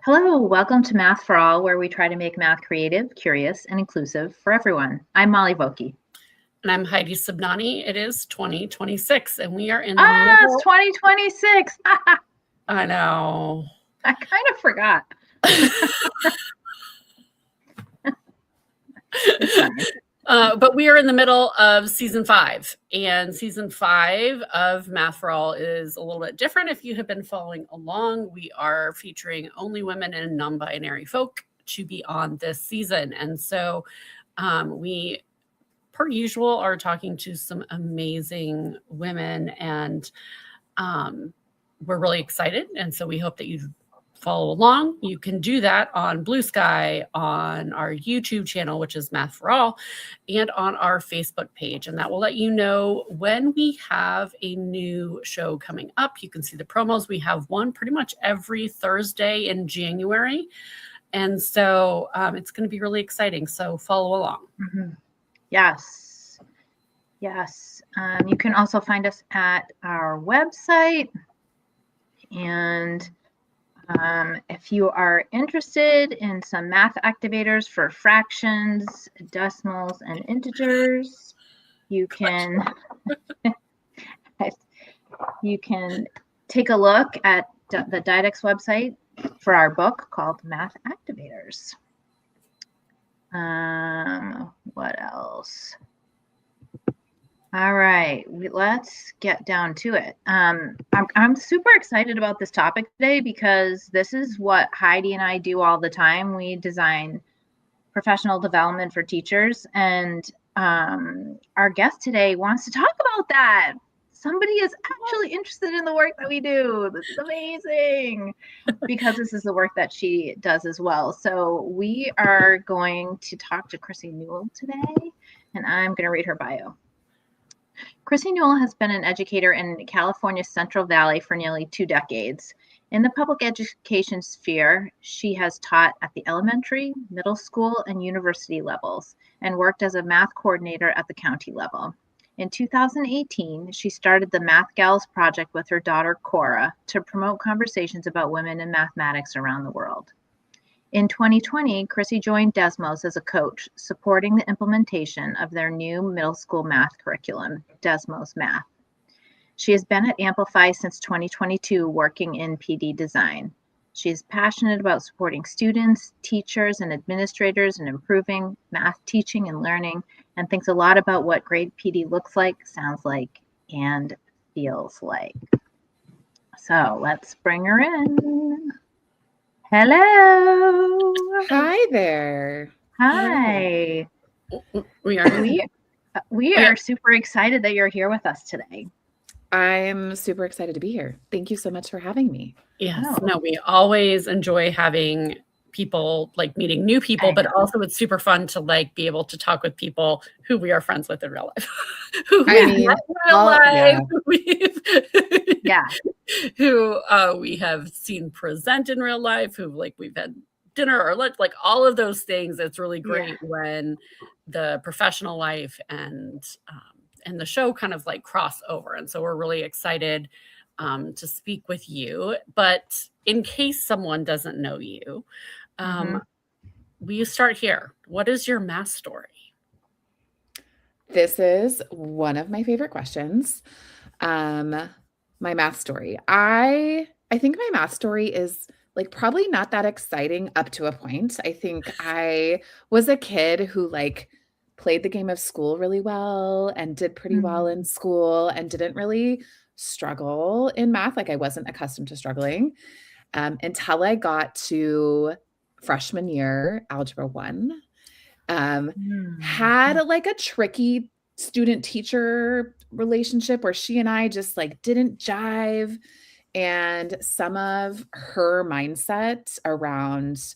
Hello, welcome to Math for All, where we try to make math creative, curious, and inclusive for everyone. I'm Molly Vokey. And I'm Heidi Subnani. It is 2026, and we are in the middle. It's 2026. I know. I kind of forgot. But we are in the middle of season 5, and season 5 of Math for All is a little bit different. If you have been following along, we are featuring only women and non-binary folk to be on this season. And so we, per usual, are talking to some amazing women, and we're really excited. And so we hope that you follow along. You can do that on Blue Sky, on our YouTube channel, which is Math for All, and on our Facebook page. And that will let you know when we have a new show coming up. You can see the promos. We have one pretty much every Thursday in January. And so it's going to be really exciting. So follow along. Mm-hmm. Yes. Yes. You can also find us at our website. And if you are interested in some math activators for fractions, decimals, and integers, you can take a look at the Didex website for our book called Math Activators. What else? All right, let's get down to it. I'm super excited about this topic today because this is what Heidi and I do all the time. We design professional development for teachers, and our guest today wants to talk about that. Somebody is actually interested in the work that we do. This is amazing because this is the work that she does as well. So we are going to talk to Chrissy Newell today, and I'm going to read her bio. Chrissy Newell has been an educator in California's Central Valley for nearly 2 decades. In the public education sphere, she has taught at the elementary, middle school, and university levels, and worked as a math coordinator at the county level. In 2018, she started the Math Gals project with her daughter, Cora, to promote conversations about women in mathematics around the world. In 2020, Chrissy joined Desmos as a coach, supporting the implementation of their new middle school math curriculum, Desmos Math. She has been at Amplify since 2022, working in PD design. She is passionate about supporting students, teachers, and administrators in improving math teaching and learning, and thinks a lot about what great PD looks like, sounds like, and feels like. So let's bring her in. Hello. Hi there. Hi. We are super excited that you're here with us today. I'm super excited to be here. Thank you so much for having me. Yes. No, we always enjoy having people, like meeting new people, but also it's super fun to like be able to talk with people who we are friends with in real life. Who we have seen present in real life, who like we've had dinner or lunch, like all of those things. It's really great when the professional life and the show kind of like cross over. And so we're really excited to speak with you. But in case someone doesn't know you, we start here. What is your math story? This is one of my favorite questions. My math story. I think my math story is like probably not that exciting up to a point. I think I was a kid who like played the game of school really well and did pretty well in school and didn't really struggle in math. Like I wasn't accustomed to struggling until I got to freshman year, Algebra 1. Had like a tricky student teacher relationship where she and I just like didn't jive, and some of her mindset around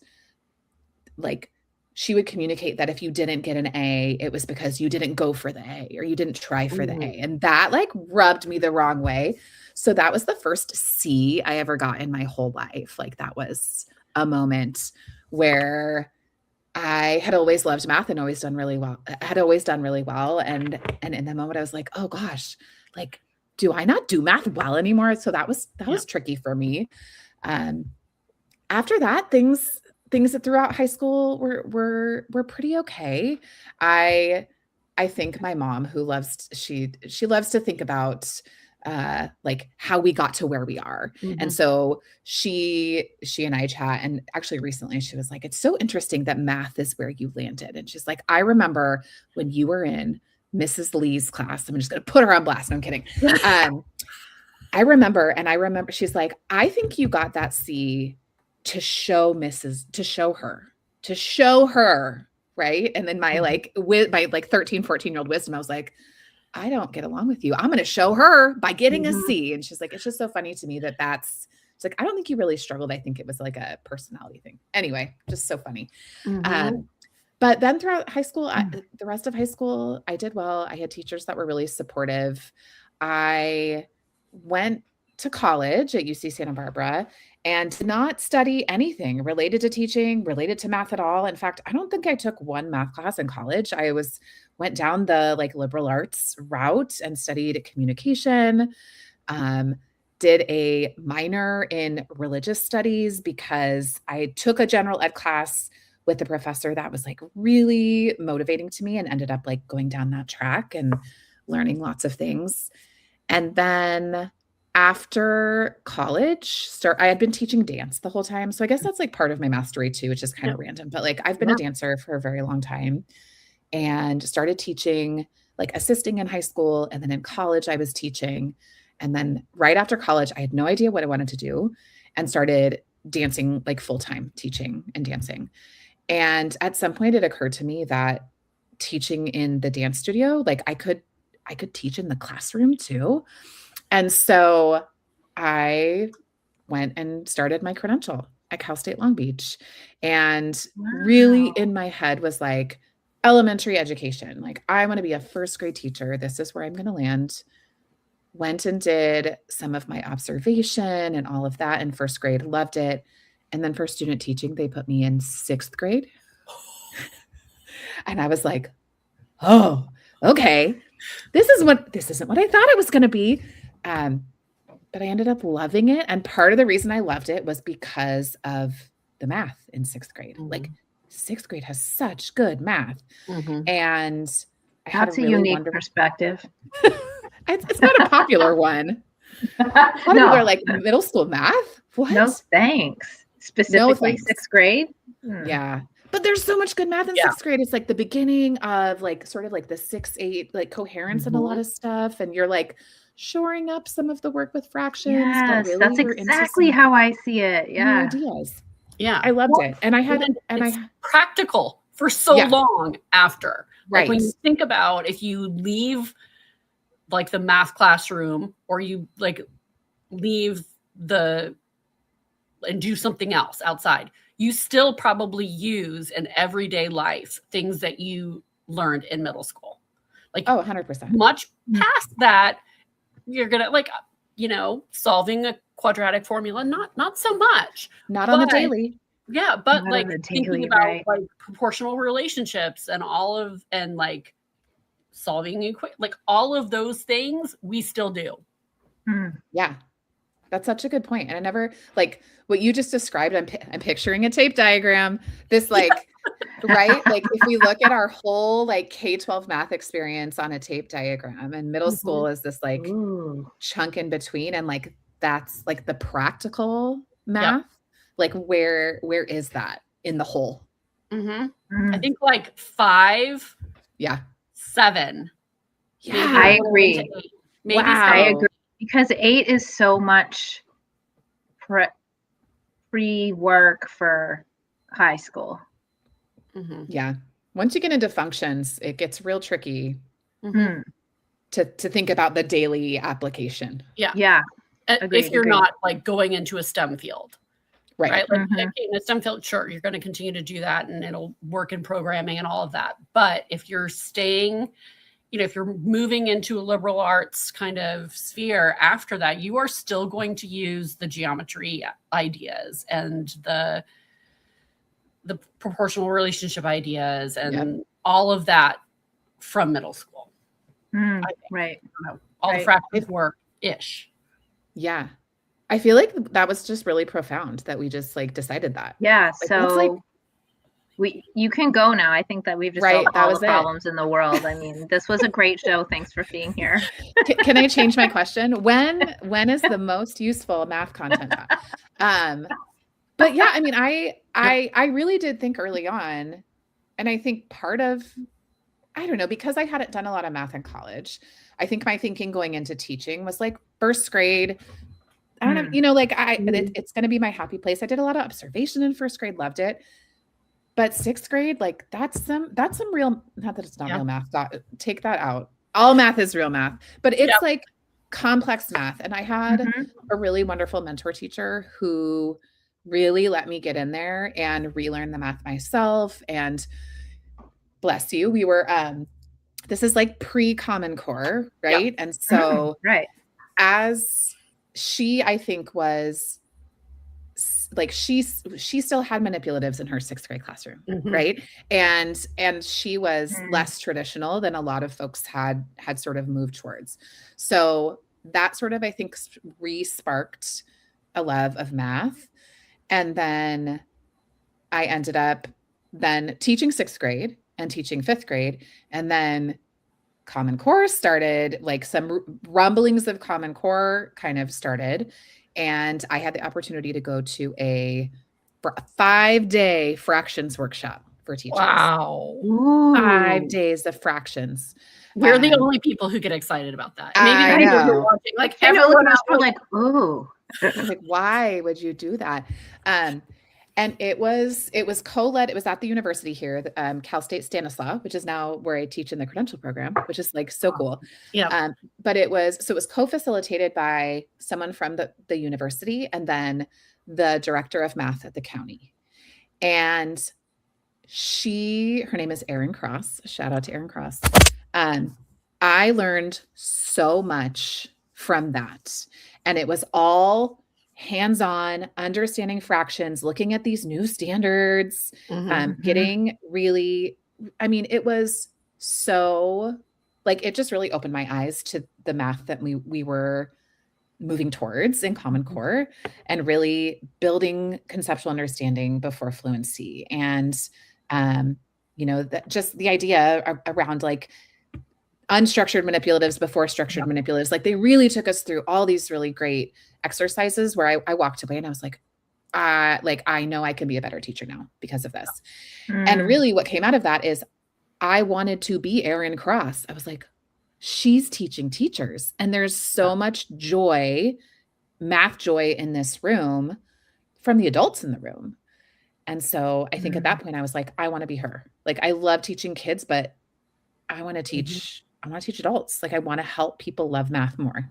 like she would communicate that if you didn't get an A, it was because you didn't go for the A or you didn't try for the A, and that like rubbed me the wrong way. So that was the first C I ever got in my whole life. Like that was a moment where I had always loved math and always done really well. And in that moment I was like, oh gosh, like, do I not do math well anymore? So that was tricky for me. after that, things throughout high school were pretty okay. I think my mom, who loves she loves to think about like how we got to where we are. And so she and I chat, and actually recently she was like, it's so interesting that math is where you landed. And she's like, I remember when you were in Mrs. Lee's class. I'm just going to put her on blast. No, I'm kidding. I remember she's like, I think you got that C to show her. Right. And then my like, with my like 13, 14-year-old wisdom, I was like, I don't get along with you. I'm going to show her by getting a C. And she's like, it's just so funny to me it's like, I don't think you really struggled. I think it was like a personality thing. Anyway, just so funny. But then throughout high school, the rest of high school, I did well. I had teachers that were really supportive. I went to college at UC Santa Barbara and did not study anything related to teaching, related to math at all. In fact, I don't think I took one math class in college. I went down the like liberal arts route and studied communication, did a minor in religious studies because I took a general ed class with a professor that was like really motivating to me, and ended up like going down that track and learning lots of things. And then after college, I had been teaching dance the whole time. So I guess that's like part of my mastery too, which is kind of random, but like I've been a dancer for a very long time, and started teaching, like assisting in high school. And then in college I was teaching. And then right after college, I had no idea what I wanted to do, and started dancing, like full-time teaching and dancing. And at some point it occurred to me that teaching in the dance studio, like I could teach in the classroom too. And so I went and started my credential at Cal State Long Beach. And really in my head was like elementary education. Like, I want to be a first grade teacher. This is where I'm going to land. Went and did some of my observation and all of that in first grade, loved it. And then for student teaching, they put me in sixth grade. And I was like, oh, okay. This isn't what I thought it was going to be. But I ended up loving it. And part of the reason I loved it was because of the math in sixth grade. Like sixth grade has such good math. And I had that's a really unique perspective. It's not a popular one. A lot of people are like, middle school math? What? No, thanks. Specifically sixth grade? Yeah. But there's so much good math in sixth grade. It's like the beginning of like sort of like the 6-8 like coherence and a lot of stuff. And you're like shoring up some of the work with fractions. Yes, really that's exactly how I see it. Yeah. Ideas. Yeah. I loved it. And I practical for so long after. Right. Like when you think about if you leave like the math classroom, or you like leave and do something else outside, you still probably use in everyday life things that you learned in middle school. Like 100%. Much past that, you're gonna like, solving a quadratic formula, not so much. Not on the daily. Yeah, but not like thinking about like proportional relationships and like solving like all of those things we still do. Yeah. That's such a good point. And I never, like what you just described, I'm picturing a tape diagram, this like, right? Like if we look at our whole like K-12 math experience on a tape diagram, and middle school is this like chunk in between. And like, that's like the practical math. Like where is that in the whole? I think like 5, 7. Yeah. I agree. Maybe I agree. Because 8 is so much pre-work for high school. Yeah. Once you get into functions, it gets real tricky to think about the daily application. Yeah. If you're not like going into a STEM field. Right. Like in a STEM field, sure, you're going to continue to do that and it'll work in programming and all of that. But if you're staying, if you're moving into a liberal arts kind of sphere after that, you are still going to use the geometry ideas and the proportional relationship ideas and all of that from middle school. Right. All the fractions work-ish. Yeah. I feel like that was just really profound that we just like decided that. Yeah. Like, So you can go now. I think that we've just Right, solved that all was the it. problems in the world. I mean, this was a great show. Thanks for being here. Can I change my question? When is the most useful math content taught? But yeah, I mean, I really did think early on, and I think part of, I don't know, because I hadn't done a lot of math in college, I think my thinking going into teaching was like first grade. I don't know, you know, like it's going to be my happy place. I did a lot of observation in first grade, loved it. But sixth grade, like that's some real, not that it's not real math. Take that out. All math is real math, but it's like complex math. And I had a really wonderful mentor teacher who really let me get in there and relearn the math myself. And bless you, we were, this is like pre-Common Core, right? And so as she, I think was like, she still had manipulatives in her sixth grade classroom, right? And she was less traditional than a lot of folks had sort of moved towards. So that sort of, I think, re-sparked a love of math. And then I ended up then teaching sixth grade and teaching fifth grade. And then Common Core started, like some rumblings of Common Core kind of started. And I had the opportunity to go to a 5-day fractions workshop for teachers. Wow. 5 days of fractions. We're the only people who get excited about that. Maybe the people who are watching, like everyone else were like, ooh. Like, why would you do that? And it was co-led. It was at the university here, Cal State Stanislaus, which is now where I teach in the credential program, which is like so cool. Yeah. But it was co-facilitated by someone from the university and then the director of math at the county. And her name is Erin Cross. Shout out to Erin Cross. I learned so much from that. And it was all hands-on, understanding fractions, looking at these new standards, getting really, I mean, it was so, like, it just really opened my eyes to the math that we were moving towards in Common Core and really building conceptual understanding before fluency. And, you know, that just the idea around like unstructured manipulatives before structured manipulatives, like they really took us through all these really great exercises where I walked away and I was like, I know I can be a better teacher now because of this. And really what came out of that is I wanted to be Erin Cross. I was like, she's teaching teachers and there's so much joy, math joy in this room from the adults in the room. And so I think at that point I was like, I want to be her. Like, I love teaching kids, but I want to teach, I want to teach adults. Like, I want to help people love math more.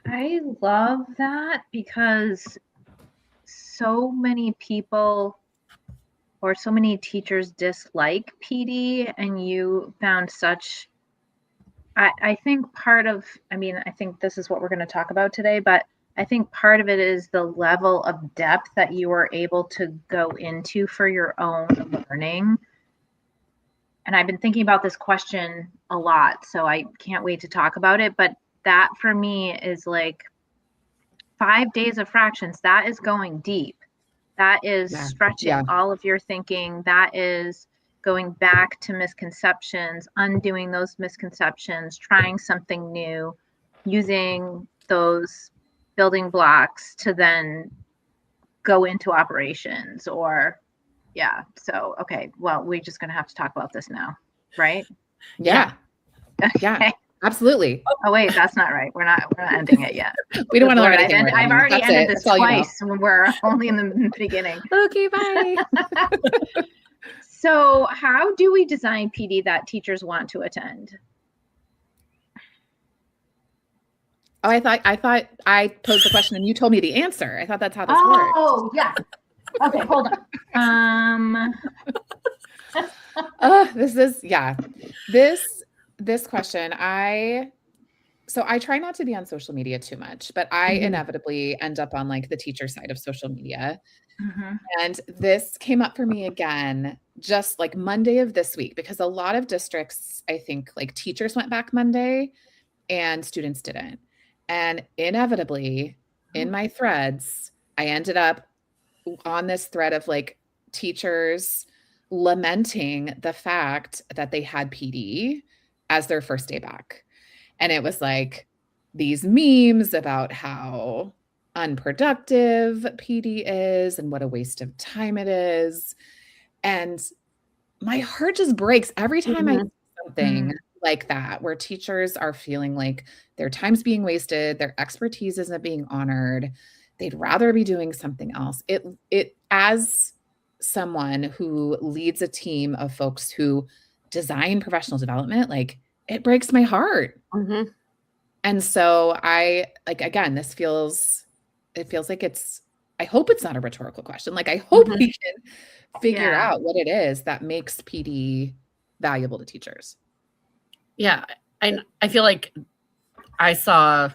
I love that because so many people or so many teachers dislike PD, and you found such, I think part of, I mean, I think this is what we're going to talk about today, but I think part of it is the level of depth that you were able to go into for your own learning. And I've been thinking about this question a lot, so I can't wait to talk about it. But that for me is like 5 days of fractions. That is going deep. That is stretching all of your thinking. That is going back to misconceptions, undoing those misconceptions, trying something new, using those building blocks to then go into operations or so okay, well, we're just gonna have to talk about this now, right? Yeah. Absolutely. Oh wait, that's not right. We're not ending it yet. We don't want to learn anything. I've already ended this twice when we're only in the beginning. Okay, bye. So how do we design PD that teachers want to attend? Oh, I thought I posed the question and you told me the answer. I thought that's how this worked. Oh, yeah. Okay, hold on. This question, I try not to be on social media too much, but I inevitably end up on like the teacher side of social media. And this came up for me again, just like Monday of this week, because a lot of districts, I think like teachers went back Monday and students didn't. And inevitably in my threads, I ended up on this thread of like teachers lamenting the fact that they had PD as their first day back. And it was like these memes about how unproductive PD is and what a waste of time it is. And my heart just breaks every time I see something like that, where teachers are feeling like their time's being wasted, their expertise isn't being honored. They'd rather be doing something else. It as someone who leads a team of folks who design professional development, like it breaks my heart. Mm-hmm. And so I like, again, it feels like I hope it's not a rhetorical question. Like I hope we can figure out what it is that makes PD valuable to teachers. Yeah. I feel like I saw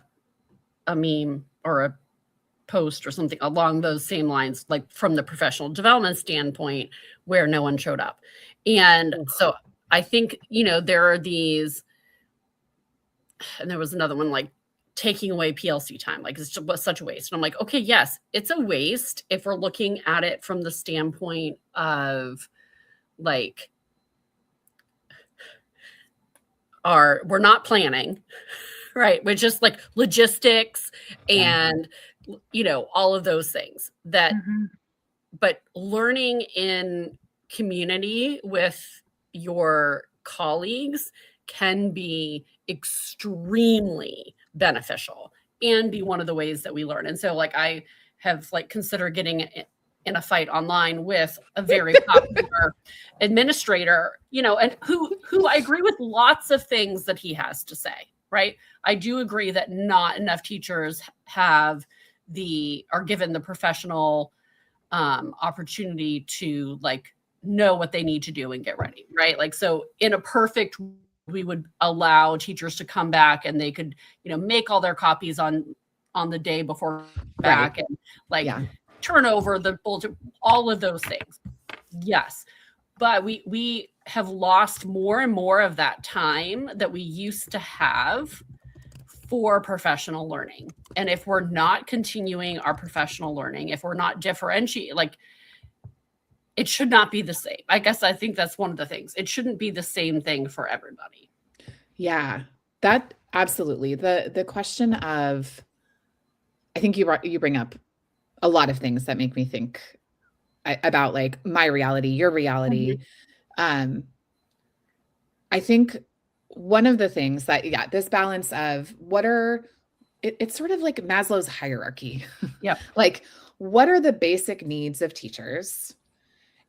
a meme or a post or something along those same lines, like from the professional development standpoint, where no one showed up. And so I think, there are these, and there was another one like taking away PLC time, like it's just such a waste. And I'm like, okay, yes, it's a waste if we're looking at it from the standpoint of like, we're not planning, right? We're just like logistics and, all of those things that, but learning in community with your colleagues can be extremely beneficial and be one of the ways that we learn. And so like I have like considered getting in a fight online with a very popular administrator, and who I agree with lots of things that he has to say, right? I do agree that not enough teachers are given the professional opportunity to like know what they need to do and get ready, right? Like, so in a perfect, we would allow teachers to come back and they could, make all their copies on the day before back and like turn over the bulletin, all of those things. Yes. But we have lost more and more of that time that we used to have for professional learning. And if we're not continuing our professional learning, if we're not differentiating, like it should not be the same. I guess I think that's one of the things. It shouldn't be the same thing for everybody. Yeah, that absolutely. The question of, I think you bring up a lot of things that make me think about like my reality, your reality. I think one of the things that, this balance of it's sort of like Maslow's hierarchy. Yeah. Like, what are the basic needs of teachers?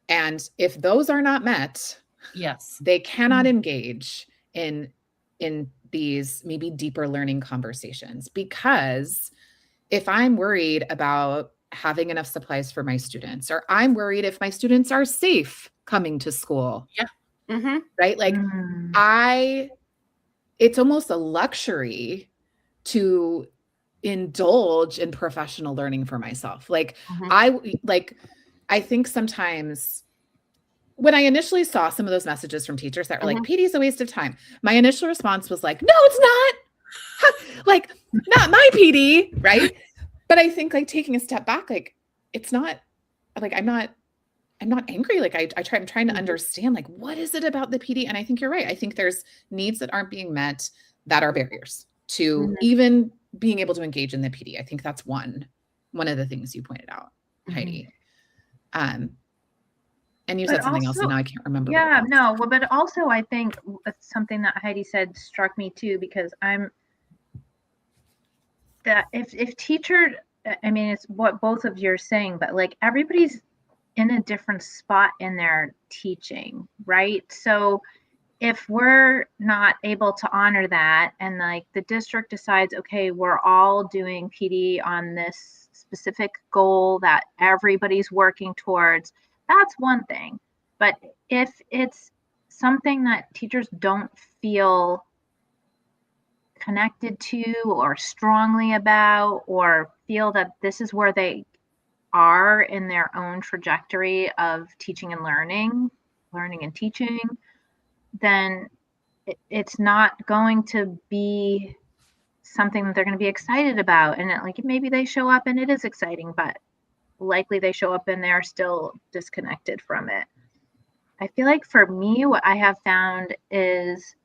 And if those are not met, yes, they cannot engage in these maybe deeper learning conversations. Because if I'm worried about having enough supplies for my students, or I'm worried if my students are safe coming to school. Yeah. Right? Like it's almost a luxury to indulge in professional learning for myself. Like I think sometimes when I initially saw some of those messages from teachers that were like, PD is a waste of time, my initial response was like, no, it's not. Like, not my PD, right? But I think like taking a step back, like it's not like I'm not angry. Like I'm trying to understand like what is it about the PD? And I think you're right. I think there's needs that aren't being met that are barriers to even being able to engage in the PD. I think that's one of the things you pointed out, Heidi. And you said something else, and now I can't remember. Yeah, no, well, but also I think something that Heidi said struck me too, because that if teacher, I mean, it's what both of you are saying, but like everybody's in a different spot in their teaching, right? So if we're not able to honor that, and like the district decides, okay, we're all doing PD on this specific goal that everybody's working towards, that's one thing. But if it's something that teachers don't feel connected to or strongly about, or feel that this is where they are in their own trajectory of teaching and learning and teaching, then it's not going to be something that they're going to be excited about. And like maybe they show up and it is exciting, but likely they show up and they're still disconnected from it. I feel like for me, what I have found is,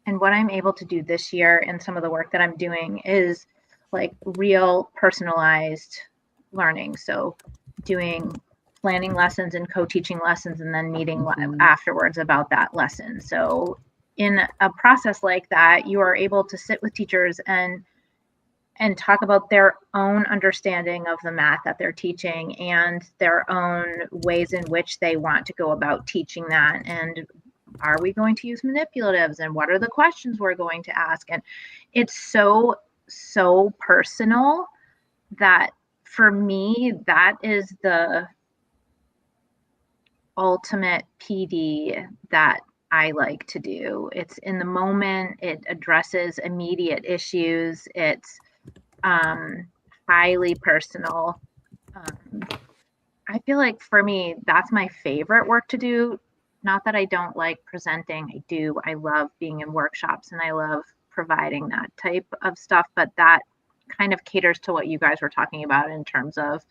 and what I'm able to do this year and some of the work that I'm doing is like real personalized learning. So planning lessons and co-teaching lessons and then meeting afterwards about that lesson. So in a process like that, you are able to sit with teachers and talk about their own understanding of the math that they're teaching and their own ways in which they want to go about teaching that. And are we going to use manipulatives, and what are the questions we're going to ask? And it's so personal that for me, that is the ultimate PD that I like to do. It's in the moment, it addresses immediate issues, it's highly personal. I feel like for me, that's my favorite work to do. Not that I don't like presenting, I do. I love being in workshops and I love providing that type of stuff, but that kind of caters to what you guys were talking about in terms of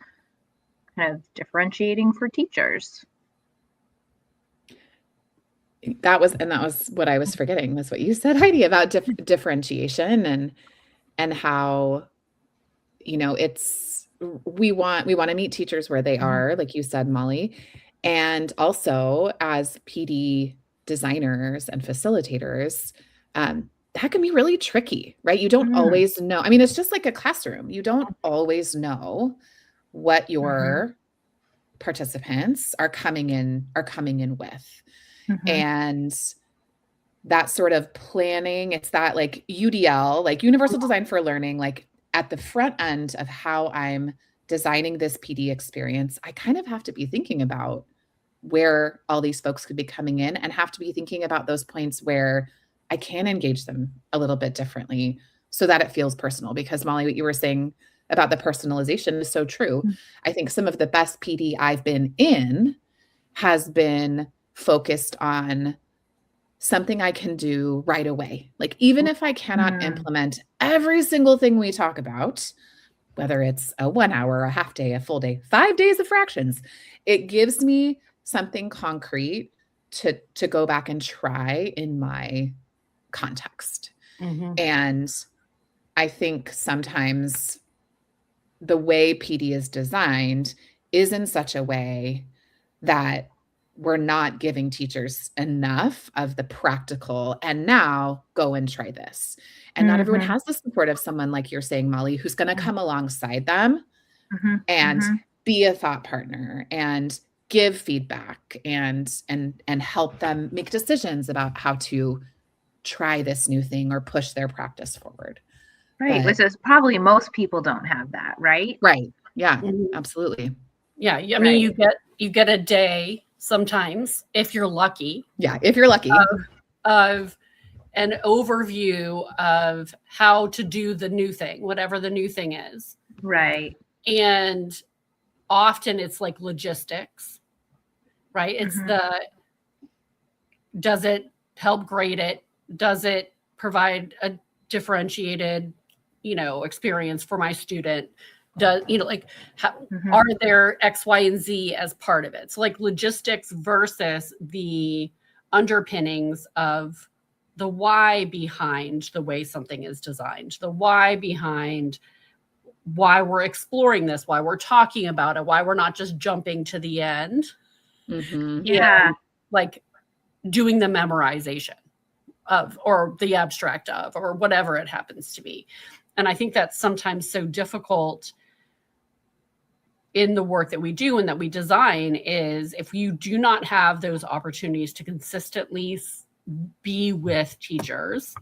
kind of differentiating for teachers. That was what I was forgetting, was what you said, Heidi, about differentiation and how, you know, we want to meet teachers where they are, like you said, Molly. And also as PD designers and facilitators, that can be really tricky, right? You don't always know. I mean, it's just like a classroom. You don't always know what your participants are coming in with. And that sort of planning, it's that like UDL, like universal design for learning, like at the front end of how I'm designing this PD experience, I kind of have to be thinking about where all these folks could be coming in and have to be thinking about those points where I can engage them a little bit differently so that it feels personal. Because Molly, what you were saying about the personalization is so true. I think some of the best PD I've been in has been focused on something I can do right away. Like even if I cannot implement every single thing we talk about, whether it's a 1 hour, a half day, a full day, 5 days of fractions, it gives me something concrete to go back and try in my context. And I think sometimes the way PD is designed is in such a way that we're not giving teachers enough of the practical, and now go and try this. And not everyone has the support of someone like you're saying, Molly, who's going to come alongside them and be a thought partner and give feedback and help them make decisions about how to try this new thing or push their practice forward. Right. Which is probably most people don't have that, right? Right. Yeah, absolutely. Yeah. I mean, you get a day sometimes, if you're lucky. Yeah, if you're lucky. Of an overview of how to do the new thing, whatever the new thing is. Right. And often it's like logistics, right? It's does it help grade it? Does it provide a differentiated, experience for my student? Does, are there X, Y, and Z as part of it? So like logistics versus the underpinnings of the why behind the way something is designed, the why behind why we're exploring this, why we're talking about it, why we're not just jumping to the end. Yeah. Like doing the memorization of, or the abstract of, or whatever it happens to be. And I think that's sometimes so difficult in the work that we do and that we design, is if you do not have those opportunities to consistently be with teachers,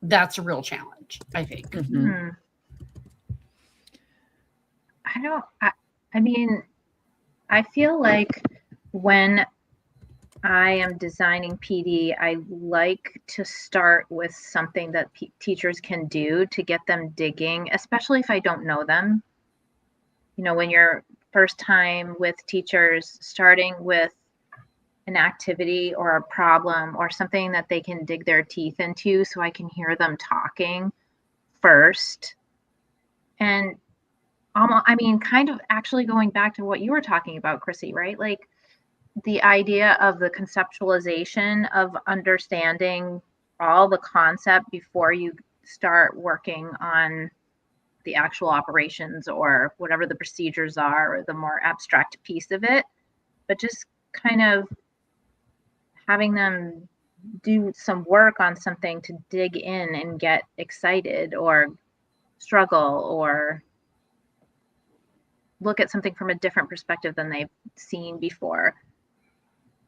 that's a real challenge, I think. I mean, I feel like when I am designing PD, I like to start with something that teachers can do to get them digging, especially if I don't know them. When you're first time with teachers, starting with an activity or a problem or something that they can dig their teeth into, so I can hear them talking first. And I mean, kind of actually going back to what you were talking about, Chrissy, right? Like the idea of the conceptualization of understanding all the concept before you start working on the actual operations or whatever the procedures are, or the more abstract piece of it, but just kind of having them do some work on something to dig in and get excited or struggle or look at something from a different perspective than they've seen before.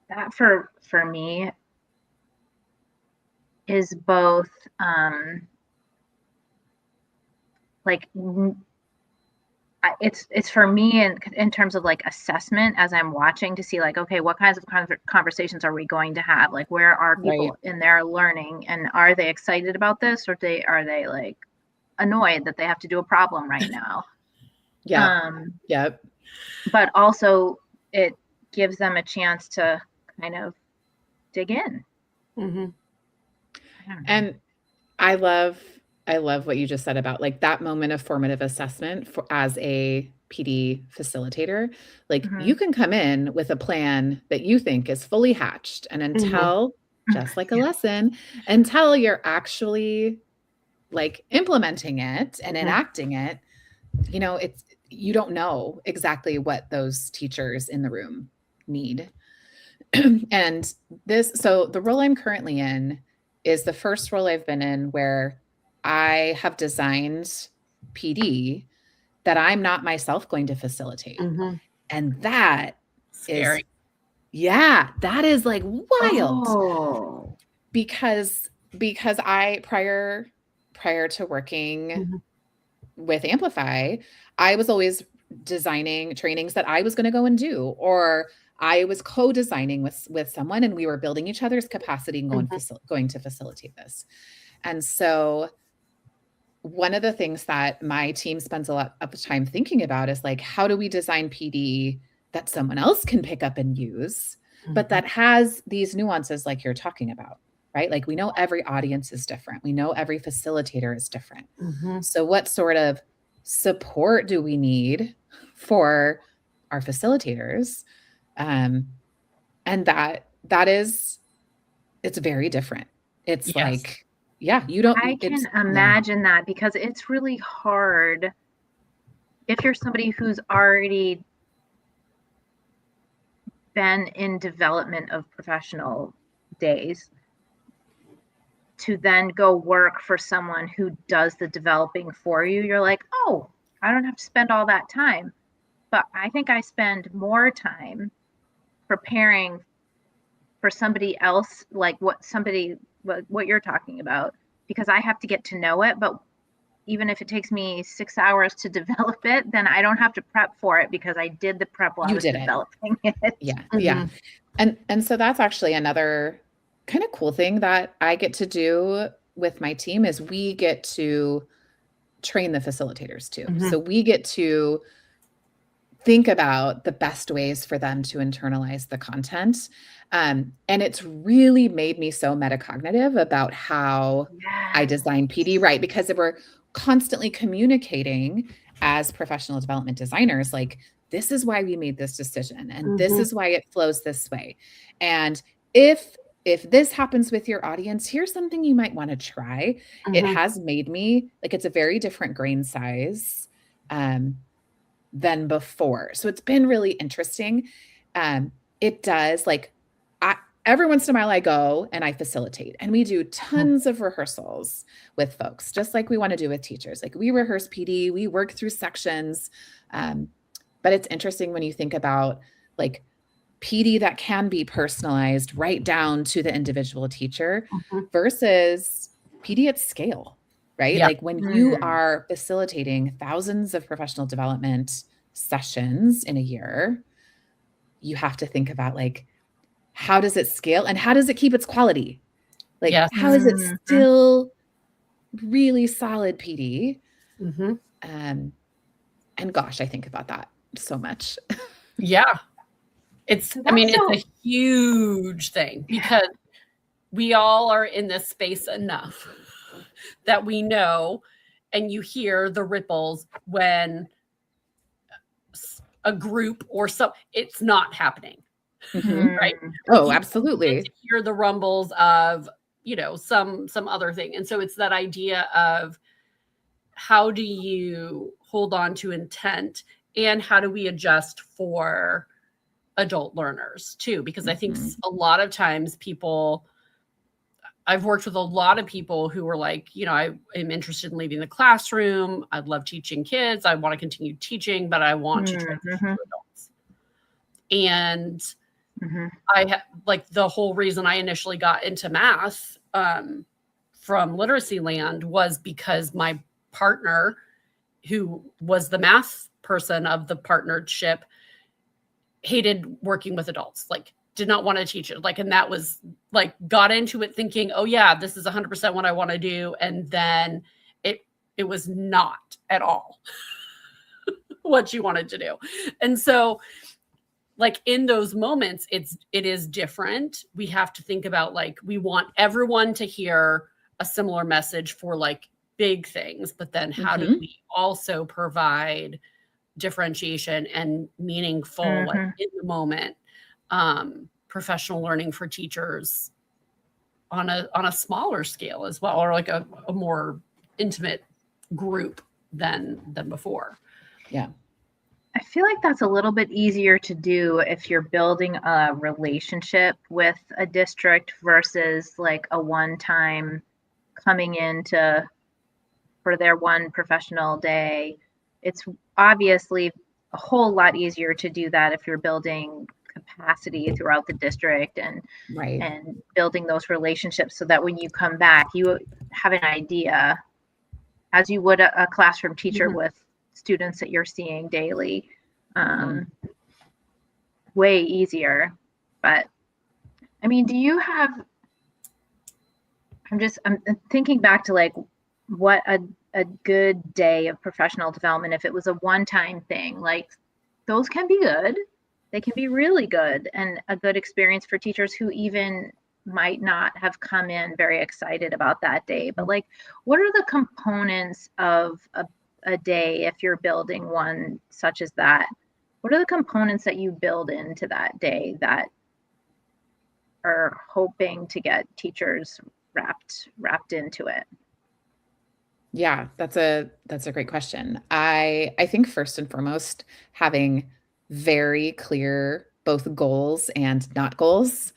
That for me is both like it's for me in terms of like assessment as I'm watching to see like, okay, what kinds of conversations are we going to have? Like, where are people in their learning, and are they excited about this, or are they like annoyed that they have to do a problem right now? Yep. But also it gives them a chance to kind of dig in. Mm-hmm. And I love what you just said about like that moment of formative assessment as a PD facilitator. Like you can come in with a plan that you think is fully hatched, and until just like a lesson, until you're actually like implementing it and enacting it, you know, you don't know exactly what those teachers in the room need. And so the role I'm currently in is the first role I've been in where I have designed PD that I'm not myself going to facilitate. And that scary. That is like wild. Because I prior to working with Amplify, I was always designing trainings that I was going to go and do, or I was co-designing with someone, and we were building each other's capacity and going to facilitate this. And so one of the things that my team spends a lot of time thinking about is like, how do we design PD that someone else can pick up and use, but that has these nuances like you're talking about, right? Like we know every audience is different. We know every facilitator is different. So what sort of support do we need for our facilitators? And it's very different. It's like, you don't. I can imagine that, because it's really hard if you're somebody who's already been in development of professional days to then go work for someone who does the developing for you. You're like, oh, I don't have to spend all that time. But I think I spend more time preparing for somebody else, like what you're talking about, because I have to get to know it. But even if it takes me 6 hours to develop it, then I don't have to prep for it because I did the prep while I was developing it. Yeah. And so that's actually another kind of cool thing that I get to do with my team is we get to train the facilitators too. So we get to think about the best ways for them to internalize the content. And it's really made me so metacognitive about how I design PD, right? Because we're constantly communicating as professional development designers, like, this is why we made this decision, and this is why it flows this way. And if this happens with your audience, here's something you might want to try. It has made me like, it's a very different grain size than before. So it's been really interesting. It does, like, every once in a while I go and I facilitate, and we do tons of rehearsals with folks, just like we want to do with teachers. Like we rehearse PD, we work through sections. But it's interesting when you think about like PD that can be personalized right down to the individual teacher versus PD at scale, right? Like when you are facilitating thousands of professional development sessions in a year, you have to think about like, how does it scale and how does it keep its quality? Like, how is it still really solid PD? And gosh, I think about that so much. Yeah. It's, So I mean, that's so- it's a huge thing because we all are in this space enough that we know, and you hear the ripples when a group or it's not happening. Mhm. Right. Oh, You absolutely. get to hear the rumbles of, some other thing. And so it's that idea of how do you hold on to intent and how do we adjust for adult learners too? Because I think Mhm. a lot of times I've worked with a lot of people who were like, I am interested in leaving the classroom. I'd love teaching kids. I want to continue teaching, but I want to transition to adults. And like the whole reason I initially got into math from Literacy Land was because my partner, who was the math person of the partnership, hated working with adults, like did not want to teach it. Like, and that was like, got into it thinking, oh yeah, this is 100% what I want to do. And then it was not at all what you wanted to do. And so like in those moments, it is different. We have to think about like, we want everyone to hear a similar message for like big things, but then how do we also provide differentiation and meaningful, like in the moment, professional learning for teachers on a smaller scale as well, or like a more intimate group than before. Yeah. I feel like that's a little bit easier to do if you're building a relationship with a district versus like a one-time coming into for their one professional day. It's obviously a whole lot easier to do that if you're building capacity throughout the district and building those relationships so that when you come back, you have an idea, as you would a classroom teacher with students that you're seeing daily. Way easier. But I mean, do you have, I'm thinking back to like what a good day of professional development, if it was a one-time thing, like those can be good. They can be really good and a good experience for teachers who even might not have come in very excited about that day. But like, what are the components of a day if you're building one such as that? What are the components that you build into that day that are hoping to get teachers wrapped into it? Yeah, that's a great question. I think first and foremost, having very clear both goals and not goals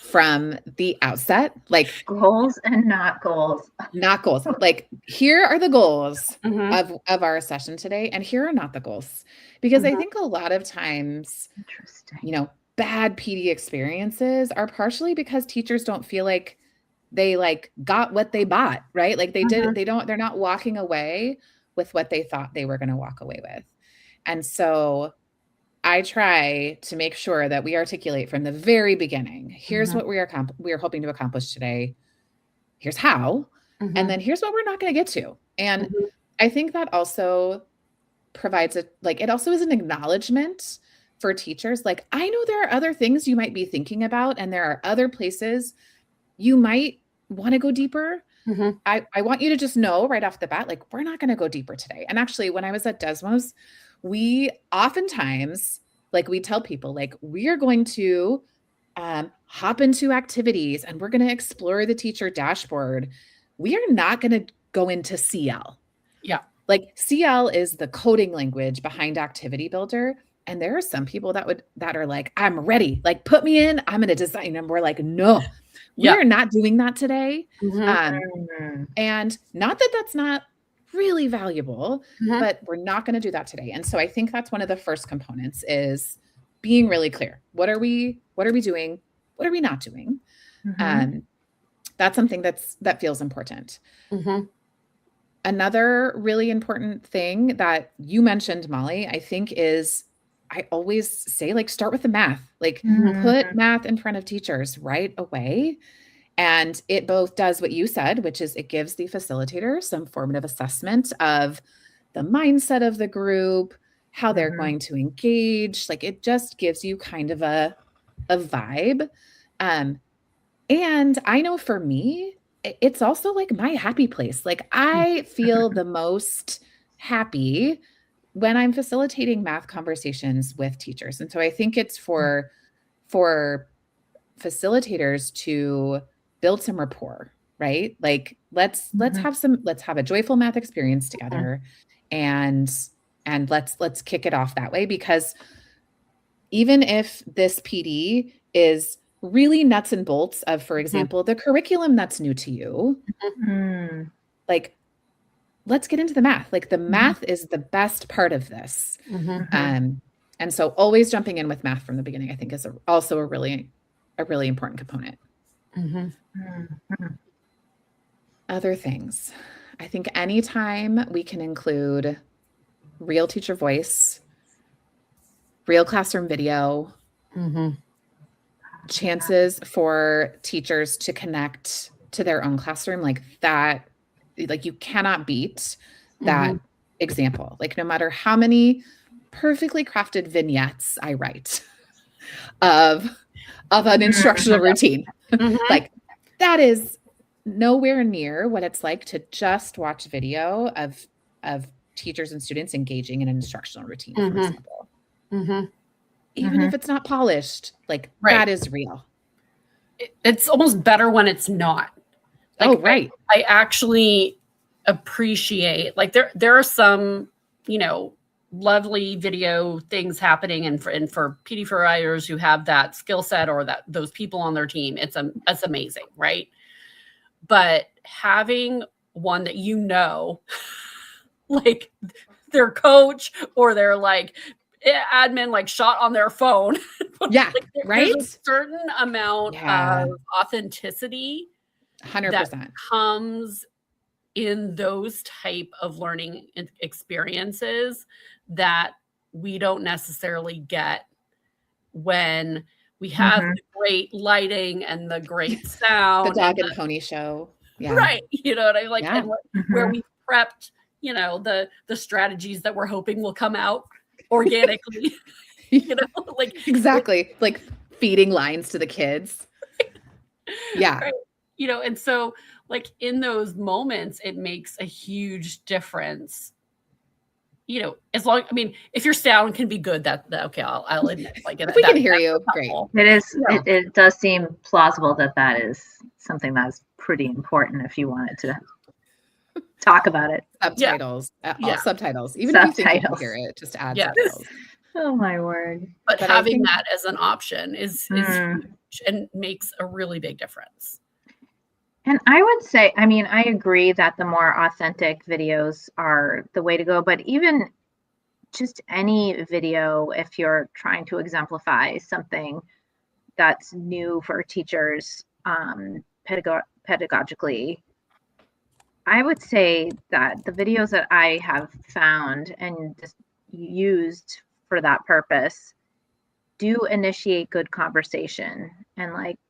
from the outset, like goals and not goals. Not goals. Like, here are the goals of our session today, and here are not the goals. Because I think a lot of times, bad PD experiences are partially because teachers don't feel like they like got what they bought, right? Like they're not walking away with what they thought they were going to walk away with. And so I try to make sure that we articulate from the very beginning, here's what we are hoping to accomplish today. Here's how, and then here's what we're not going to get to. And I think that also provides it also is an acknowledgement for teachers. Like, I know there are other things you might be thinking about, and there are other places you might want to go deeper. I want you to just know right off the bat, like, we're not going to go deeper today. And actually, when I was at Desmos, we oftentimes, like, we tell people, like, we are going to hop into activities and we're going to explore the teacher dashboard. We are not going to go into CL. Yeah. Like, CL is the coding language behind Activity Builder. And there are some people that are like, I'm ready. Like, put me in, I'm going to design. And we're like, no, we are not doing that today. And not that that's not really valuable, but we're not going to do that today. And so I think that's one of the first components is being really clear. What are we doing? What are we not doing? That's something that feels important. Another really important thing that you mentioned, Molly, I think is, I always say, like, start with the math, like put math in front of teachers right away. And it both does what you said, which is it gives the facilitator some formative assessment of the mindset of the group, how they're going to engage. Like it just gives you kind of a vibe. And I know for me, it's also like my happy place. Like I feel the most happy when I'm facilitating math conversations with teachers. And so I think it's for facilitators to build some rapport, right? Like let's have a joyful math experience together and let's kick it off that way, because even if this PD is really nuts and bolts of, for example, the curriculum that's new to you, like let's get into the math. Like the math is the best part of this. And so always jumping in with math from the beginning, I think is also a really important component. Other things. I think anytime we can include real teacher voice, real classroom video, chances for teachers to connect to their own classroom, like that, like you cannot beat that example. Like no matter how many perfectly crafted vignettes I write of an instructional routine, like that is nowhere near what it's like to just watch video of teachers and students engaging in an instructional routine, for example. Even if it's not polished, like that is real. It's almost better when it's not. Like, I actually appreciate, like there are some, lovely video things happening, and for PD providers who have that skill set or those people on their team, it's amazing, right? But having one that like their coach or their like admin like shot on their phone, right? There's a certain amount of authenticity 100% that comes in those type of learning experiences that we don't necessarily get when we have the great lighting and the great sound. The dog and pony show. Yeah. Right. You know what I mean? Like, and where we prepped, the strategies that we're hoping will come out organically, like exactly, like feeding lines to the kids. Yeah. Right. And so like in those moments, it makes a huge difference. If your sound can be good, that okay, I'll admit, like if we can hear you, great. It is. It does seem plausible that is something that's pretty important if you wanted to talk about it. Subtitles, subtitles. Even if you think you can hear it, just add subtitles. Oh my word! But having that as an option is huge and makes a really big difference. And I would say, I agree that the more authentic videos are the way to go, but even just any video, if you're trying to exemplify something that's new for teachers pedagogically, I would say that the videos that I have found and just used for that purpose do initiate good conversation. And like,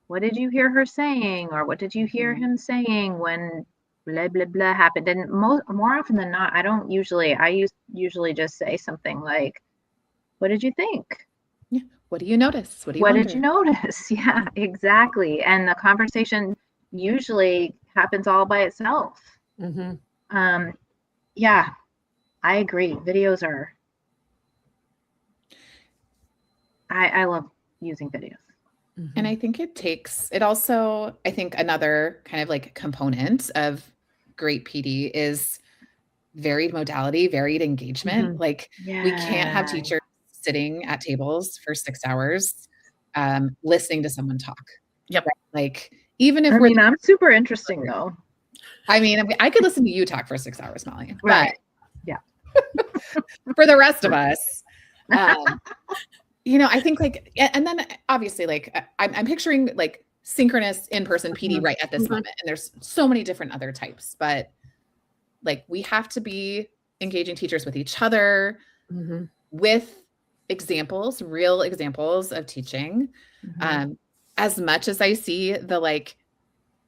what did you hear her saying? Or what did you hear him saying when blah, blah, blah happened? And more often than not, I usually just say something like, what did you think? Yeah. What do you notice? What did you notice? Yeah, exactly. And the conversation usually happens all by itself. Yeah, I agree. Videos are, I love using videos. And I think it also, I think another kind of like component of great PD is varied modality, varied engagement. Like we can't have teachers sitting at tables for 6 hours, listening to someone talk. Yep. Right? Like even if I'm super interesting though. I could listen to you talk for 6 hours, Molly. Right. But for the rest of us, I think like, and then obviously like I'm picturing like synchronous in-person PD right at this moment. And there's so many different other types, but like we have to be engaging teachers with each other, with examples, real examples of teaching. As much as I see the like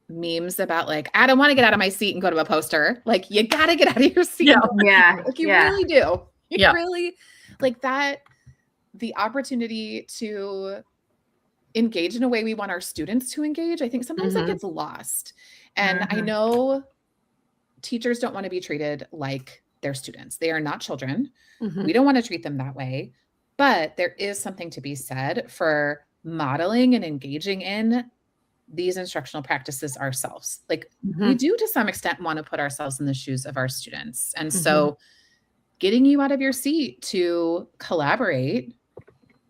memes about like, I don't want to get out of my seat and go to a poster. Like you got to get out of your seat. Yeah. Like you really do. Yeah. Really, like that, the opportunity to engage in a way we want our students to engage, I think sometimes that gets lost. And I know teachers don't want to be treated like their students. They are not children. We don't want to treat them that way. But there is something to be said for modeling and engaging in these instructional practices ourselves. Like we do to some extent want to put ourselves in the shoes of our students. And so getting you out of your seat to collaborate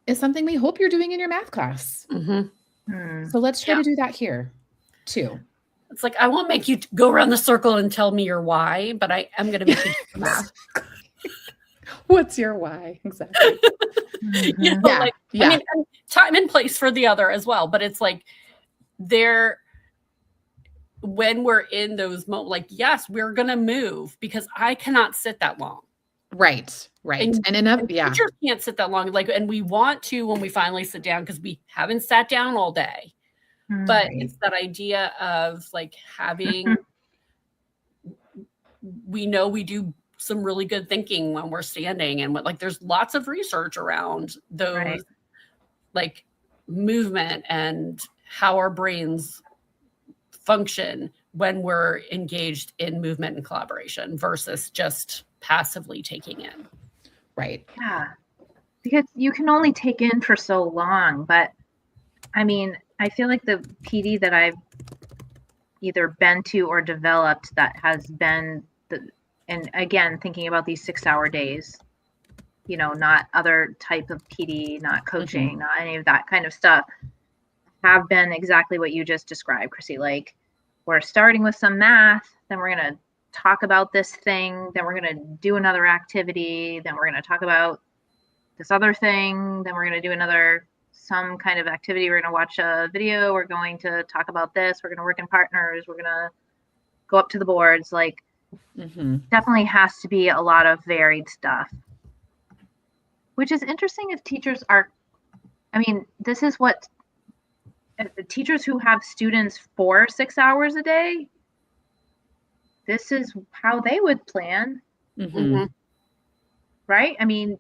is something we hope you're doing in your math class. So let's try to do that here too. It's like, I won't make you go around the circle and tell me your why, but I am going to make you do math. What's your why? Exactly. You know, like, I mean, and time and place for the other as well. But it's like when we're in those moments, like, yes, we're going to move because I cannot sit that long. Right. And enough. Teachers can't sit that long. Like, and we want to when we finally sit down because we haven't sat down all day. But it's that idea of like having, we know we do some really good thinking when we're standing, and like there's lots of research around those like movement and how our brains function when we're engaged in movement and collaboration versus just passively taking in. Right. Yeah. Because you can only take in for so long, but I mean, I feel like the PD that I've either been to or developed that has been and again, thinking about these 6-hour days, you know, not other type of PD, not coaching, not any of that kind of stuff, have been exactly what you just described, Chrissy. Like, we're starting with some math, then we're going to talk about this thing, then we're going to do another activity, then we're going to talk about this other thing, then we're going to do some kind of activity. We're going to watch a video. We're going to talk about this. We're going to work in partners. We're going to go up to the boards. Like, definitely has to be a lot of varied stuff, which is interesting if teachers are, I mean, this is what teachers who have students for 6 hours a day, this is how they would plan. Right? I mean,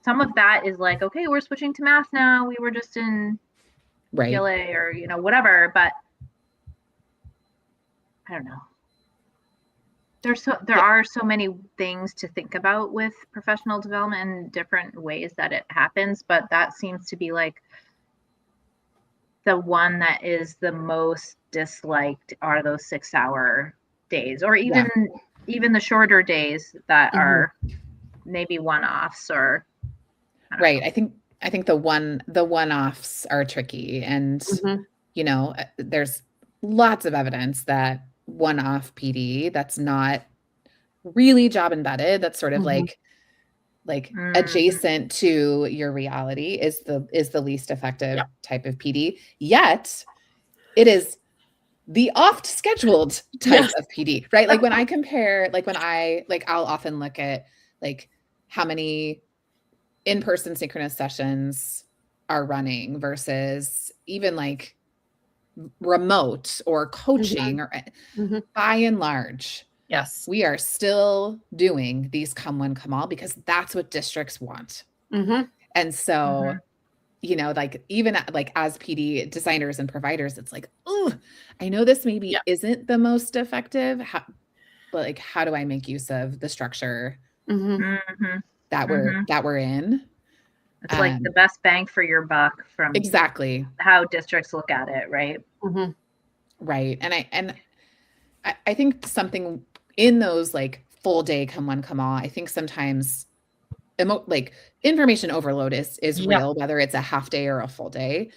some of that is like, okay, we're switching to math now. We were just in PLA or, you know, whatever. But I don't know. There are so many things to think about with professional development and different ways that it happens. But that seems to be like the one that is the most disliked are those 6-hour days, or even the shorter days that are maybe one-offs or. I think the one-offs are tricky, and you know, there's lots of evidence that one-off PD that's not really job embedded, that's sort of like adjacent to your reality is the least effective type of PD. Yet it the oft scheduled type of PD, right? Like when I compare, I'll often look at like how many in-person synchronous sessions are running versus even like remote or coaching or by and large, yes, we are still doing these come one, come all because that's what districts want. And so, you know, like even like as PD designers and providers, it's like, oh, I know this maybe isn't the most effective, but like, how do I make use of the structure that we're in? It's like the best bang for your buck from exactly how districts look at it, right? Right. And I think something in those like full day come one, come all, I think sometimes like information overload is real, whether it's a half day or a full day.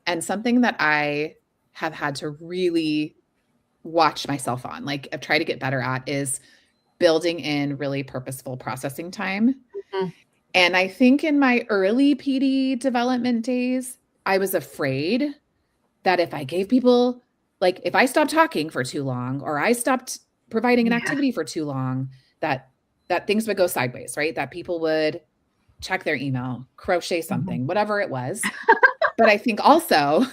And something that I have had to really watch myself on, like I've tried to get better at, is building in really purposeful processing time. And I think in my early PD development days, I was afraid that if I gave people, like if I stopped talking for too long, or I stopped providing an activity for too long, that things would go sideways, right? That people would check their email, crochet something, whatever it was. But I think also,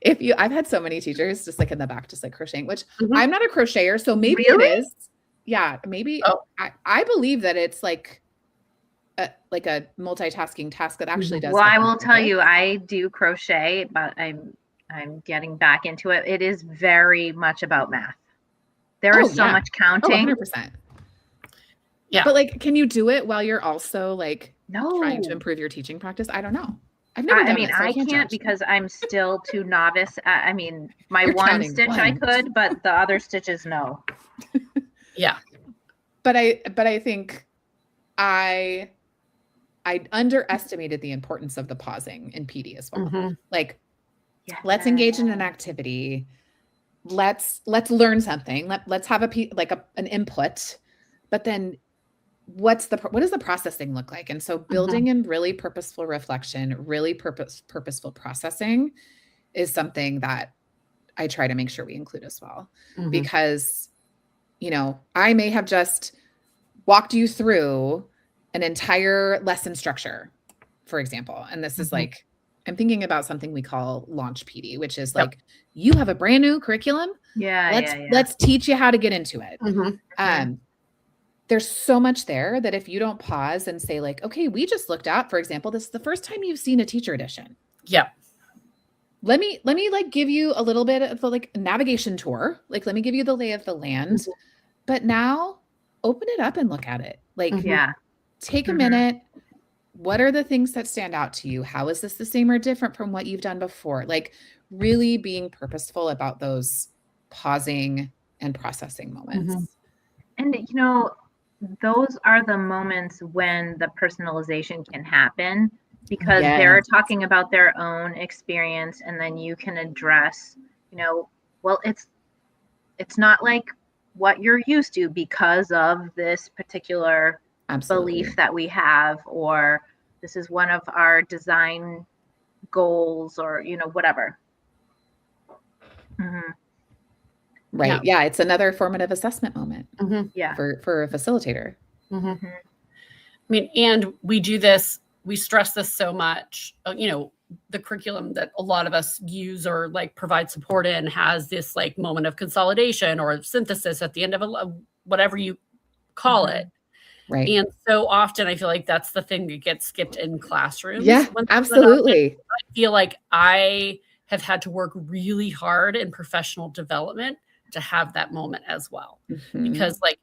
I've had so many teachers just like in the back, just like crocheting, which I'm not a crocheter. So maybe it is, Yeah, maybe Oh. I believe that it's like a multitasking task that actually does. Well, help I you will tell focus. you, I do crochet, but I'm getting back into it. It is very much about math. There is so much Oh, counting. 100%. Yeah. But like, can you do it while you're also like trying to No. improve your teaching practice? I don't know. I've never done I mean, it, so I can't can't judge. because I'm still too novice. I mean, my You're one counting stitch I one. could, but the other stitches, no. Yeah. But I think I underestimated the importance of the pausing in PD as well. Mhm. Like, Yeah. let's engage in an activity. Let's learn something. Let's have an input. But then what does the processing look like? And so building in really purposeful reflection, really purposeful processing is something that I try to make sure we include as well. Because, you know, I may have just walked you through an entire lesson structure, for example. And this is like, I'm thinking about something we call launch PD, which is like, you have a brand new curriculum. Let's teach you how to get into it. There's so much there that if you don't pause and say like, okay, we just looked at, for example, this is the first time you've seen a teacher edition. Yeah. Let me like give you a little bit of like a navigation tour. Like, let me give you the lay of the land, but now open it up and look at it. Like, take a minute. What are the things that stand out to you? How is this the same or different from what you've done before? Like, really being purposeful about those pausing and processing moments. And, you know, those are the moments when the personalization can happen because they're talking about their own experience, and then you can address, you know, well, it's not like what you're used to because of this particular belief that we have, or this is one of our design goals, or, you know, whatever. Right. Yeah. It's another formative assessment moment for a facilitator. I mean, and we do this, we stress this so much, you know, the curriculum that a lot of us use or like provide support in has this like moment of consolidation or synthesis at the end of whatever you call it. Right. And so often I feel like that's the thing that gets skipped in classrooms. Yeah, absolutely. I feel like I have had to work really hard in professional development to have that moment as well. Because like,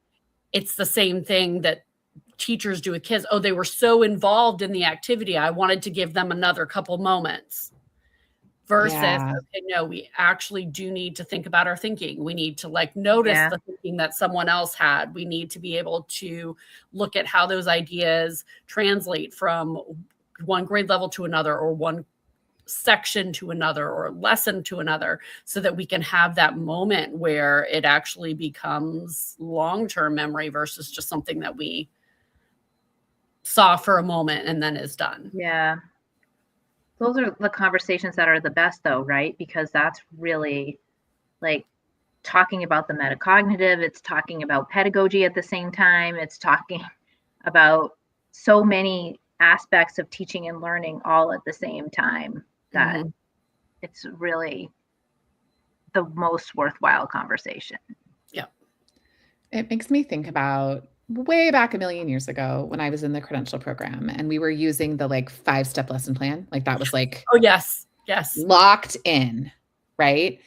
it's the same thing that teachers do with kids. Oh, they were so involved in the activity, I wanted to give them another couple moments. Versus, okay, no, we actually do need to think about our thinking. We need to like notice the thinking that someone else had. We need to be able to look at how those ideas translate from one grade level to another, or one section to another, or lesson to another, so that we can have that moment where it actually becomes long-term memory versus just something that we saw for a moment and then is done. Yeah. Those are the conversations that are the best though, right? Because that's really like talking about the metacognitive, it's talking about pedagogy at the same time, it's talking about so many aspects of teaching and learning all at the same time that it's really the most worthwhile conversation. Yeah. It makes me think about way back a million years ago when I was in the credential program and we were using the like 5-step lesson plan. Like that was like, oh yes, locked in, right?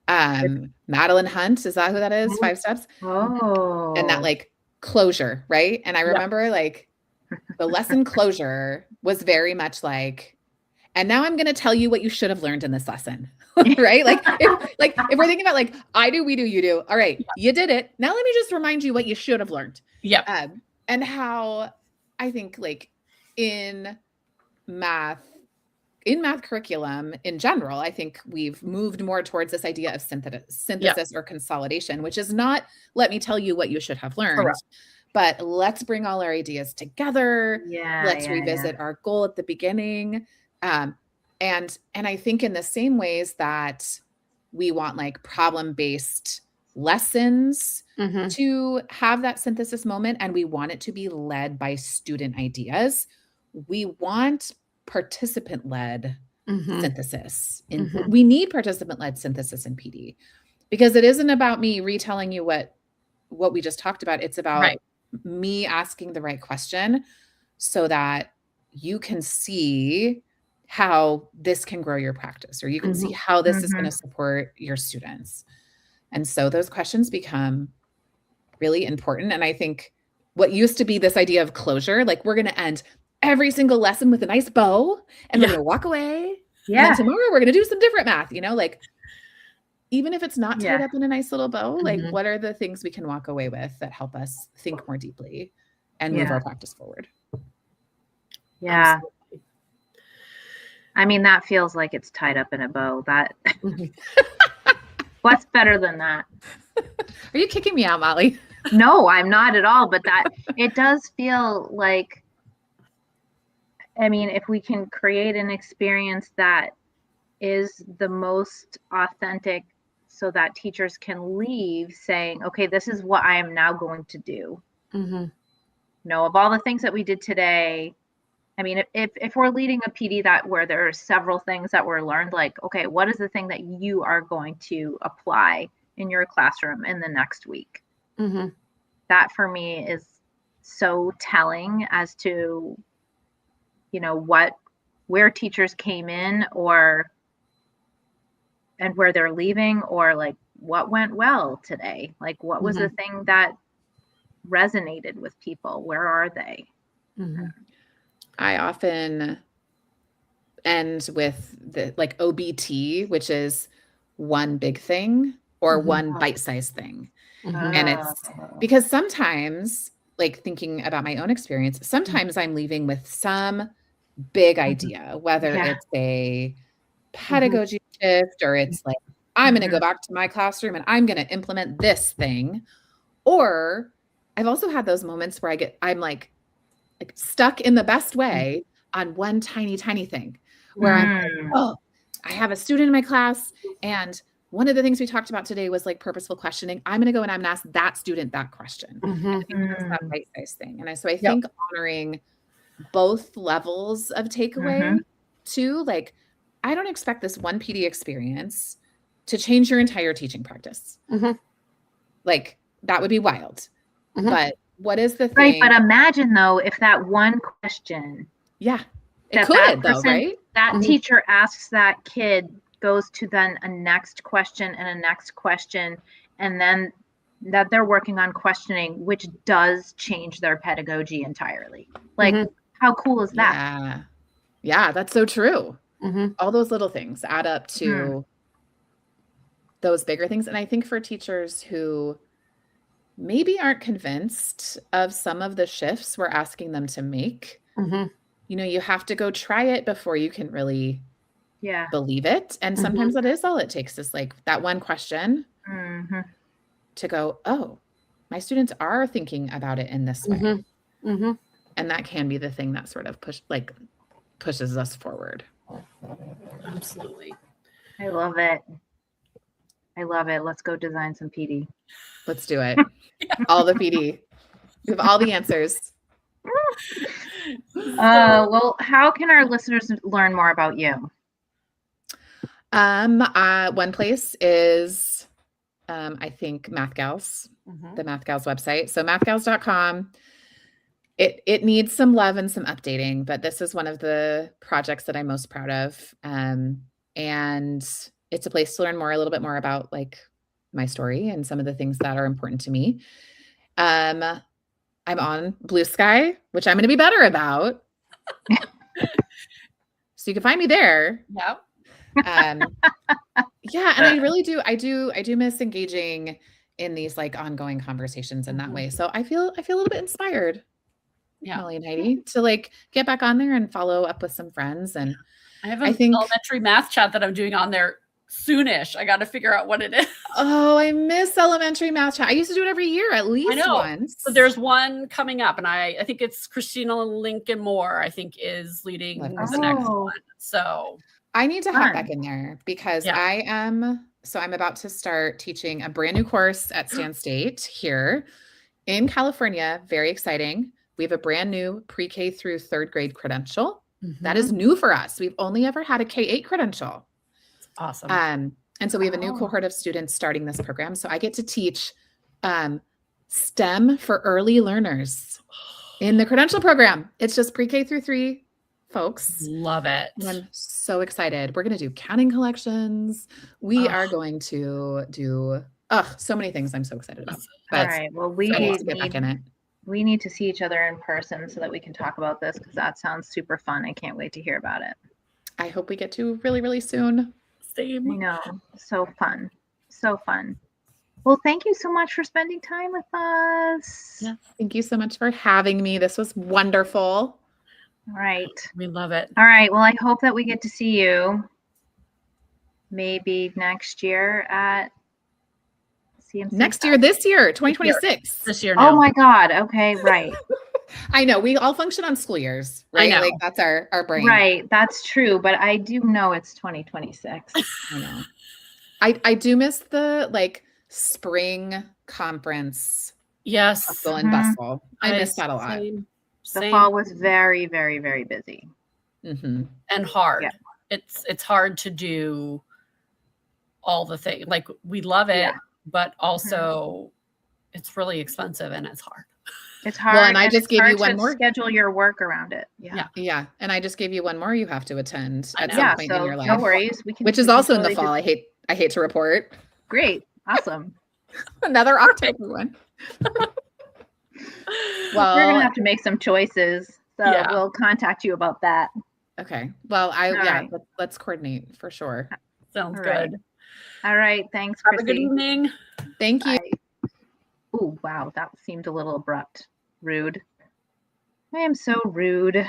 Madeline Hunt, is that who that is? 5 steps. Oh. And that like closure, right? And I remember like the lesson closure was very much like, and now I'm going to tell you what you should have learned in this lesson, right? Like if we're thinking about like, I do, we do, you do. All right, you did it. Now let me just remind you what you should have learned. Yeah. And how I think like in math curriculum in general, I think we've moved more towards this idea of synthesis or consolidation, which is not, let me tell you what you should have learned. Correct. But let's bring all our ideas together. Let's revisit our goal at the beginning. And I think in the same ways that we want like problem-based lessons to have that synthesis moment, and we want it to be led by student ideas, we want participant-led synthesis. We need participant-led synthesis in PD, because it isn't about me retelling you what what we just talked about. It's about Right. me asking the right question so that you can see how this can grow your practice, or you can see how this is going to support your students. And so those questions become really important. And I think what used to be this idea of closure, like we're going to end every single lesson with a nice bow and we're going to walk away. And then tomorrow we're going to do some different math, like even if it's not tied up in a nice little bow, like what are the things we can walk away with that help us think more deeply and move our practice forward? Yeah. Absolutely. I mean, that feels like it's tied up in a bow. That what's better than that? Are you kicking me out, Molly? No, I'm not at all. But that it does feel like, I mean, if we can create an experience that is the most authentic so that teachers can leave saying, okay, this is what I am now going to do. Of all the things that we did today, I mean, if we're leading a PD where there are several things that were learned, like, okay, what is the thing that you are going to apply in your classroom in the next week? That for me is so telling as to, where teachers came in and where they're leaving, or like what went well today? Like what was the thing that resonated with people? Where are they? I often end with the like OBT, which is one big thing or one bite-sized thing. And it's because sometimes, like thinking about my own experience, sometimes I'm leaving with some big idea, whether it's a pedagogy shift or it's like, I'm going to go back to my classroom and I'm going to implement this thing. Or I've also had those moments where I'm like stuck in the best way on one tiny thing where I'm like, oh, I have a student in my class and one of the things we talked about today was like purposeful questioning. I'm going to go and I'm going to ask that student that question. I think that's that bite-sized thing. And so I think honoring both levels of takeaway too, like I don't expect this one PD experience to change your entire teaching practice. Like that would be wild. But what is the thing? Right, but imagine though, if that one question, that teacher asks that kid goes to then a next question and a next question, and then that they're working on questioning, which does change their pedagogy entirely. Like, how cool is that? Yeah, that's so true. All those little things add up to those bigger things. And I think for teachers who maybe aren't convinced of some of the shifts we're asking them to make, you have to go try it before you can really believe it. And sometimes that is all it takes, is like that one question to go, oh, my students are thinking about it in this way. And that can be the thing that sort of pushes us forward. Absolutely. I love it. Let's go design some PD. Let's do it. All the PD. We have all the answers. Well, how can our listeners learn more about you? One place is, I think Math Gals, the Math Gals website. So mathgals.com. It needs some love and some updating, but this is one of the projects that I'm most proud of. And it's a place to learn a little bit more about like my story and some of the things that are important to me. I'm on Blue Sky, which I'm going to be better about. So you can find me there. And I really do. I do miss engaging in these like ongoing conversations in that way. So I feel a little bit inspired, Molly and Heidi, to like get back on there and follow up with some friends. And I have an elementary math chat that I'm doing on there soonish. I got to figure out what it is. Oh, I miss elementary math chat. I used to do it every year, at least once. So there's one coming up, and I think it's Christina Lincoln Moore, I think, is leading the next one. So I need to hop back in there because I'm about to start teaching a brand new course at Stan State here in California. Very exciting. We have a brand new pre-K through third grade credential. That is new for us. We've only ever had a K-8 credential. Awesome. And so we have a new cohort of students starting this program. So I get to teach STEM for early learners in the credential program. It's just pre-K through 3 folks. Love it. And I'm so excited. We're going to do counting collections. We are going to do so many things I'm so excited about. All right. Well, we need to get back in it. We need to see each other in person so that we can talk about this, because that sounds super fun. I can't wait to hear about it. I hope we get to really, really soon. Same. I know. So fun. So fun. Well, thank you so much for spending time with us. Yeah, thank you so much for having me. This was wonderful. All right. We love it. All right. Well, I hope that we get to see you maybe next year at CMC. Next year, this year, 2026. This year now. Oh my God. Okay. Right. I know. We all function on school years, right? I know. Like that's our brain. Right. That's true. But I do know it's 2026. I know. I do miss the like spring conference. Yes. Hustle and bustle. I miss that a lot. The fall was very, very, very busy. Mm-hmm. And hard. Yeah. It's hard to do all the things. Like we love it, but also it's really expensive and it's hard. It's hard. Well, and I just gave you one more. Schedule your work around it. Yeah. And I just gave you one more you have to attend at some point in your life. No worries. We can. Which is also in the fall. I hate to report. Great. Awesome. Another October one. Well, we're gonna have to make some choices. So we'll contact you about that. Okay. Well, let's coordinate for sure. Sounds good. Right. All right. Thanks, Have Chrissy. a good evening. Thank you. Oh, wow. That seemed a little abrupt. Rude. I am so rude. Hit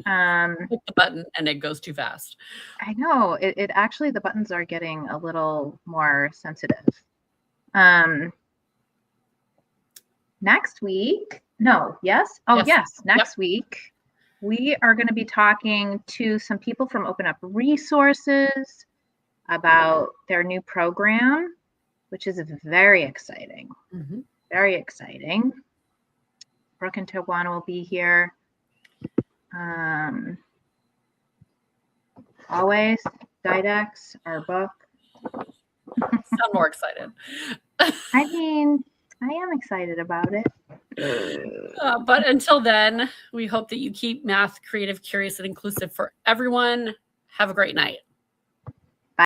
the button and it goes too fast. I know. It actually, the buttons are getting a little more sensitive. Next week. No. Yes. Oh, yes. Next week, we are going to be talking to some people from Open Up Resources about their new program, which is very exciting. Mm-hmm. Very exciting. Brooke and Tawana will be here. Always, Didex, our book. Sound more excited. I mean, I am excited about it. But until then, we hope that you keep math creative, curious, and inclusive for everyone. Have a great night.